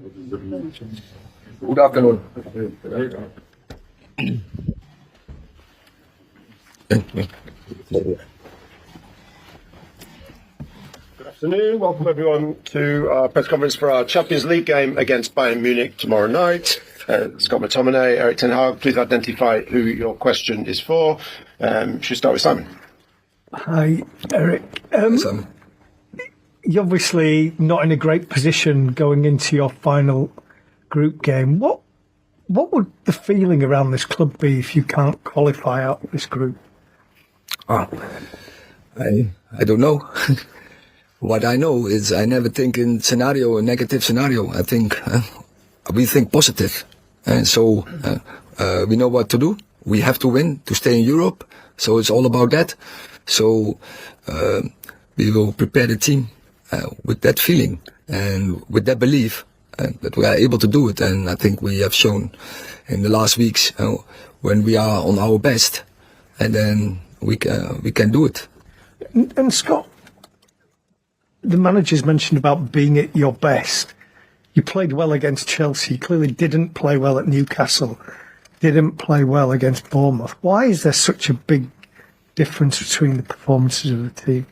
Good afternoon. Good afternoon. Welcome everyone to our press conference for our Champions League game against Bayern Munich tomorrow night. Scott McTominay, Erik Ten Hag, please identify who your question is for. Should start with Simon. Hi, Eric. Simon. You're obviously not in a great position going into your final group game. What would the feeling around this club be if you can't qualify out of this group? I don't know. What I know is I never think in a negative scenario. I think we think positive, and so we know what to do. We have to win to stay in Europe, so it's all about that. So we will prepare the team with that feeling and with that belief that we are able to do it. And I think we have shown in the last weeks when we are on our best, and then we can do it. And Scott, the manager's mentioned about being at your best. You played well against Chelsea. You clearly didn't play well at Newcastle. Didn't play well against Bournemouth. Why is there such a big difference between the performances of the team?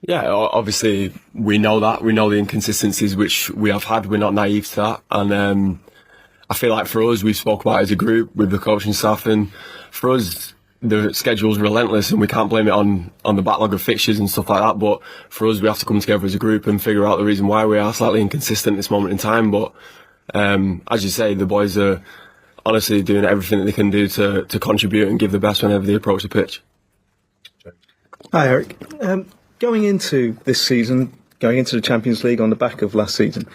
Yeah, obviously we know that. We know the inconsistencies which we have had. We're not naive to that. And I feel like for us, we spoke about it as a group with the coaching staff. And for us, the schedule's relentless and we can't blame it on the backlog of fixtures and stuff like that. But for us, we have to come together as a group and figure out the reason why we are slightly inconsistent at this moment in time. But as you say, the boys are honestly doing everything that they can do to contribute and give the best whenever they approach the pitch. Hi, Eric. Going into this season, going into the Champions League on the back of last season,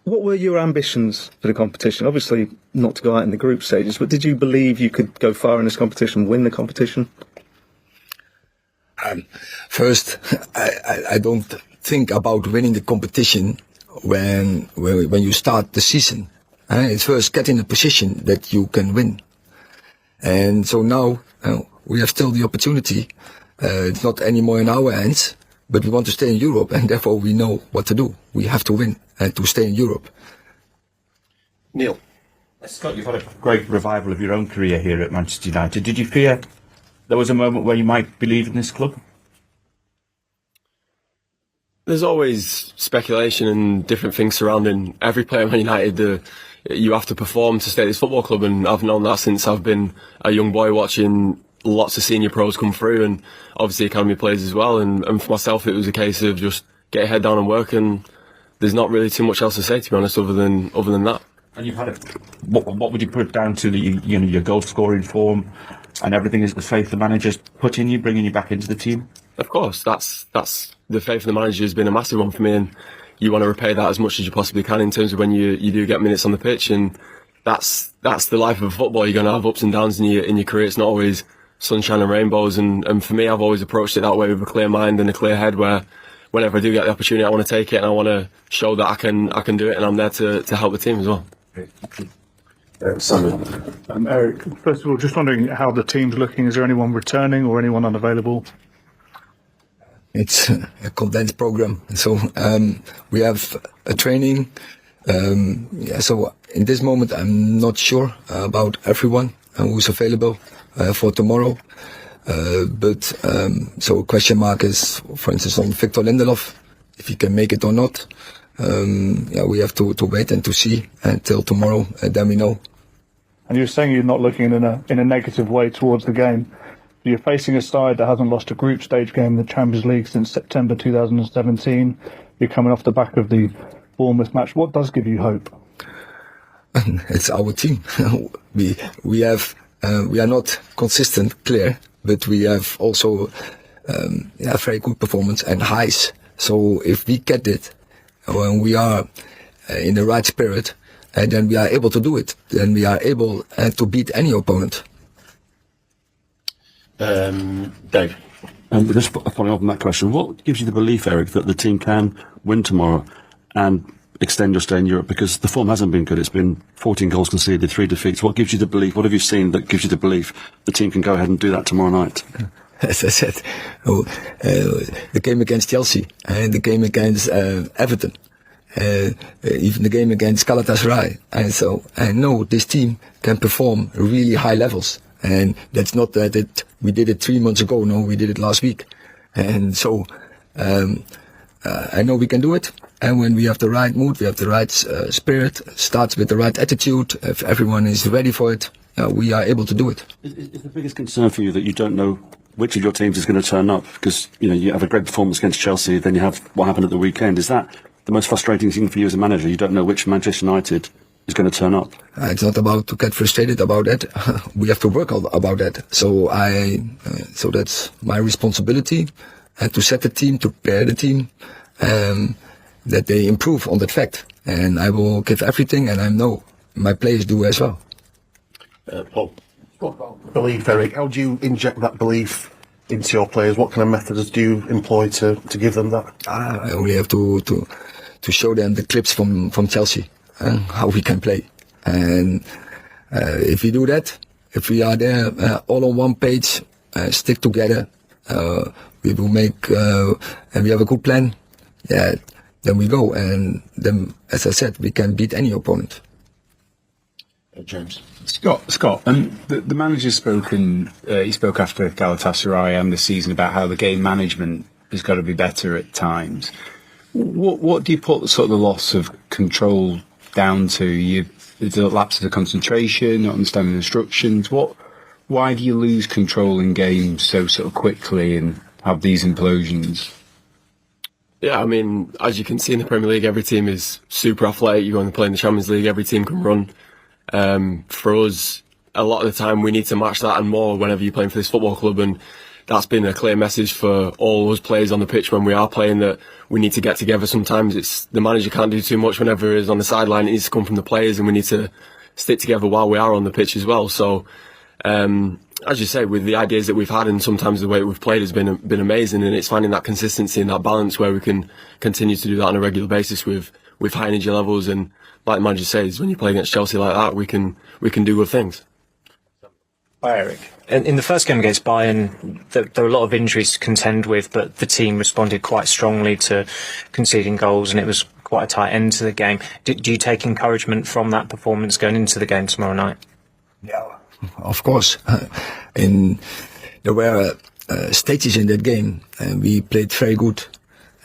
what were your ambitions for the competition? Obviously, not to go out in the group stages, but did you believe you could go far in this competition, win the competition? First, I don't think about winning the competition when you start the season. It's first get in a position that you can win. And so now we have still the opportunity. It's not anymore in our hands, but we want to stay in Europe, and therefore we know what to do. We have to win and to stay in Europe. Neil. Scott, you've had a great revival of your own career here at Manchester United. Did you fear there was a moment where you might believe in this club? There's always speculation and different things surrounding every player at Man United. You have to perform to stay at this football club, and I've known that since I've been a young boy watching lots of senior pros come through and obviously academy players as well. And for myself, it was a case of just get your head down and work, and there's not really too much else to say, to be honest, other than that. And you've had what would you put it down to? Your goal scoring form and everything is the faith the manager's put in you, bringing you back into the team? Of course, that's the faith of the manager has been a massive one for me, and you want to repay that as much as you possibly can in terms of when you do get minutes on the pitch. And that's the life of football. You're going to have ups and downs in your career. It's not always sunshine and rainbows, and for me, I've always approached it that way, with a clear mind and a clear head, where whenever I do get the opportunity, I want to take it and I want to show that I can do it, and I'm there to help the team as well. Simon. Eric, first of all, just wondering how the team's looking. Is there anyone returning or anyone unavailable? It's a condensed program, so we have a training. So in this moment, I'm not sure about everyone who's available for tomorrow. So question mark is, for instance, on Victor Lindelof, if he can make it or not. We have to wait and to see until tomorrow, and then we know. And you're saying you're not looking in a negative way towards the game. You're facing a side that hasn't lost a group stage game in the Champions League since September 2017. You're coming off the back of the Bournemouth match. What does give you hope? It's our team. we are not consistent, clear, but we have also a very good performance and highs. So if we get it when we are in the right spirit, and then we are able to do it, then we are able to beat any opponent. Dave. Just following up on that question, what gives you the belief, Eric, that the team can win tomorrow and extend your stay in Europe? Because the form hasn't been good. It's been 14 goals conceded, 3 defeats. What gives you the belief? What have you seen that gives you the belief the team can go ahead and do that tomorrow night? As I said, the game against Chelsea and the game against Everton. even the game against Galatasaray. And so I know this team can perform really high levels. And that's not that we did it 3 months ago. No, we did it last week. And so I know we can do it. And when we have the right mood, we have the right spirit, starts with the right attitude, if everyone is ready for it, we are able to do it. Is the biggest concern for you that you don't know which of your teams is going to turn up? Because, you have a great performance against Chelsea, then you have what happened at the weekend. Is that the most frustrating thing for you as a manager? You don't know which Manchester United is going to turn up? It's not about to get frustrated about that. We have to work about that. So so that's my responsibility, to set the team, to prepare the team, that they improve on that fact. And I will give everything, and I know my players do as well. Paul, belief, Erik. How do you inject that belief into your players? What kind of methods do you employ to give them that? I only have to show them the clips from Chelsea, how we can play. And if we do that, if we are there all on one page, stick together, we will make, and we have a good plan, then we go. And then, as I said, we can beat any opponent. James. Scott, the manager's spoken, he spoke after Galatasaray and the season about how the game management has got to be better at times. What do you put sort of the loss of control down to? Is it lapses of concentration, not understanding instructions? Why do you lose control in games so sort of quickly and have these implosions? Yeah, I mean, as you can see in the Premier League, every team is super athletic. You go and play in the Champions League, every team can run. For us, a lot of the time we need to match that and more whenever you're playing for this football club, and that's been a clear message for all us players on the pitch when we are playing, that we need to get together. Sometimes it's the manager can't do too much whenever he's on the sideline. It needs to come from the players, and we need to stick together while we are on the pitch as well. So, as you say, with the ideas that we've had and sometimes the way we've played has been amazing, and it's finding that consistency and that balance where we can continue to do that on a regular basis with high energy levels. And like the manager says, when you play against Chelsea like that, we can do good things. Hi, Erik. In the first game against Bayern, there were a lot of injuries to contend with, but the team responded quite strongly to conceding goals, and it was quite a tight end to the game. Do you take encouragement from that performance going into the game tomorrow night? Yeah, of course. There were stages in that game, and we played very good.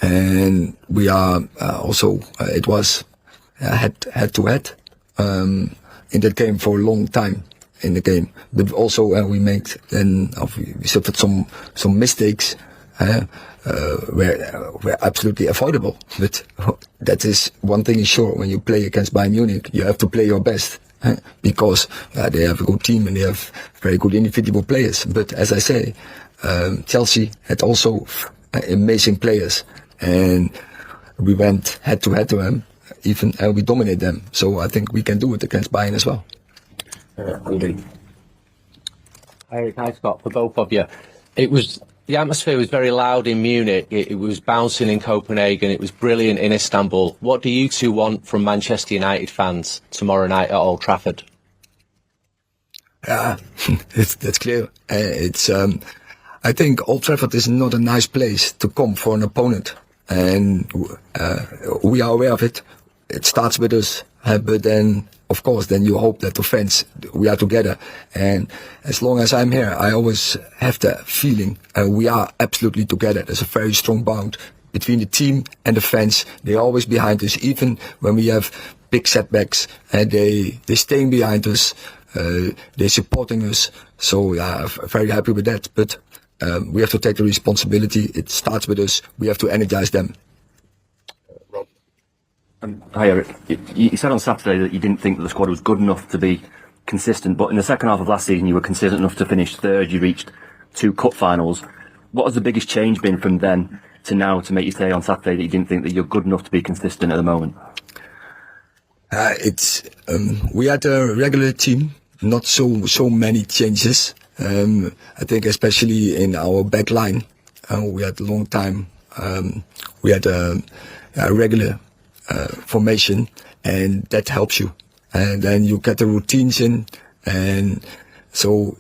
And we are also, it was head to head in that game for a long time in the game. But also we suffered some mistakes were absolutely avoidable. But that is one thing is sure: when you play against Bayern Munich, you have to play your best. Because they have a good team and they have very good individual players. But as I say, Chelsea had also amazing players, and we went head to head to them, and we dominated them. So I think we can do it against Bayern as well. Erik, hi Scott, for both of you. The atmosphere was very loud in Munich. It was bouncing in Copenhagen. It was brilliant in Istanbul. What do you two want from Manchester United fans tomorrow night at Old Trafford? That's clear. I think Old Trafford is not a nice place to come for an opponent, and we are aware of it. It starts with us, but then, of course, then you hope that the fans, we are together. And as long as I'm here, I always have the feeling we are absolutely together. There's a very strong bond between the team and the fans. They're always behind us, even when we have big setbacks, and they're staying behind us. They're supporting us. So yeah, I'm very happy with that. But we have to take the responsibility. It starts with us. We have to energize them. Hi Erik, you said on Saturday that you didn't think that the squad was good enough to be consistent, but in the second half of last season you were consistent enough to finish third. You reached 2 cup finals. What has the biggest change been from then to now to make you say on Saturday that you didn't think that you're good enough to be consistent at the moment? We had a regular team, not so many changes. I think especially in our back line, we had a long time. We had a regular formation, and that helps you. And then you get the routines in, and so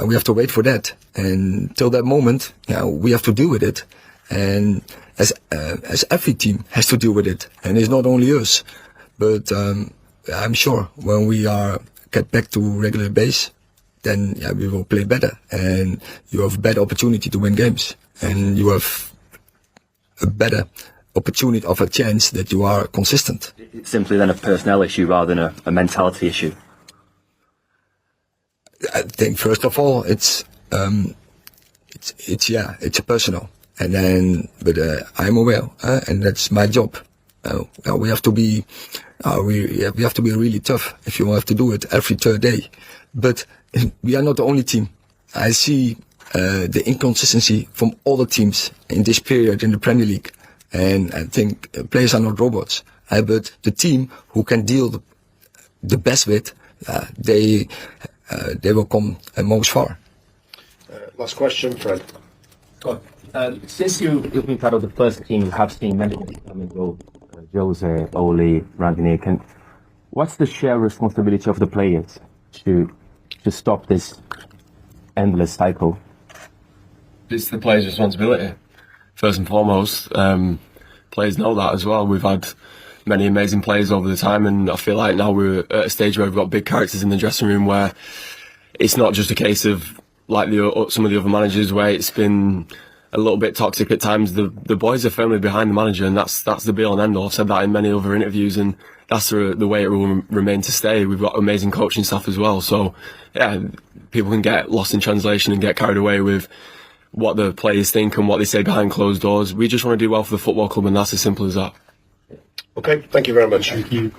we have to wait for that. And till that moment, we have to deal with it. and as every team has to deal with it, and it's not only us. But I'm sure when we get back to regular base, then we will play better, and you have a better opportunity to win games, and you have a better opportunity of a chance that you are consistent. It's simply then a personnel issue rather than a mentality issue. I think first of all it's a personal, and then but I'm aware, and that's my job. We have to be really tough if you have to do it every third day. But we are not the only team. I see the inconsistency from all the teams in this period in the Premier League. And I think players are not robots. But the team who can deal the best with, they will come most far. Last question, Fred. Since you've been part of the first team, you have seen many come and go. Jose, Ole, Rangnick. What's the shared responsibility of the players to stop this endless cycle? It's the players' responsibility, first and foremost. Players know that as well. We've had many amazing players over the time, and I feel like now we're at a stage where we've got big characters in the dressing room, where it's not just a case of like some of the other managers where it's been a little bit toxic at times. The boys are firmly behind the manager, and that's the be all and end all. I've said that in many other interviews, and that's the way it will remain to stay. We've got amazing coaching staff as well, so yeah, people can get lost in translation and get carried away with what the players think and what they say behind closed doors. We just want to do well for the football club, and that's as simple as that. Okay, thank you very much. Thank you.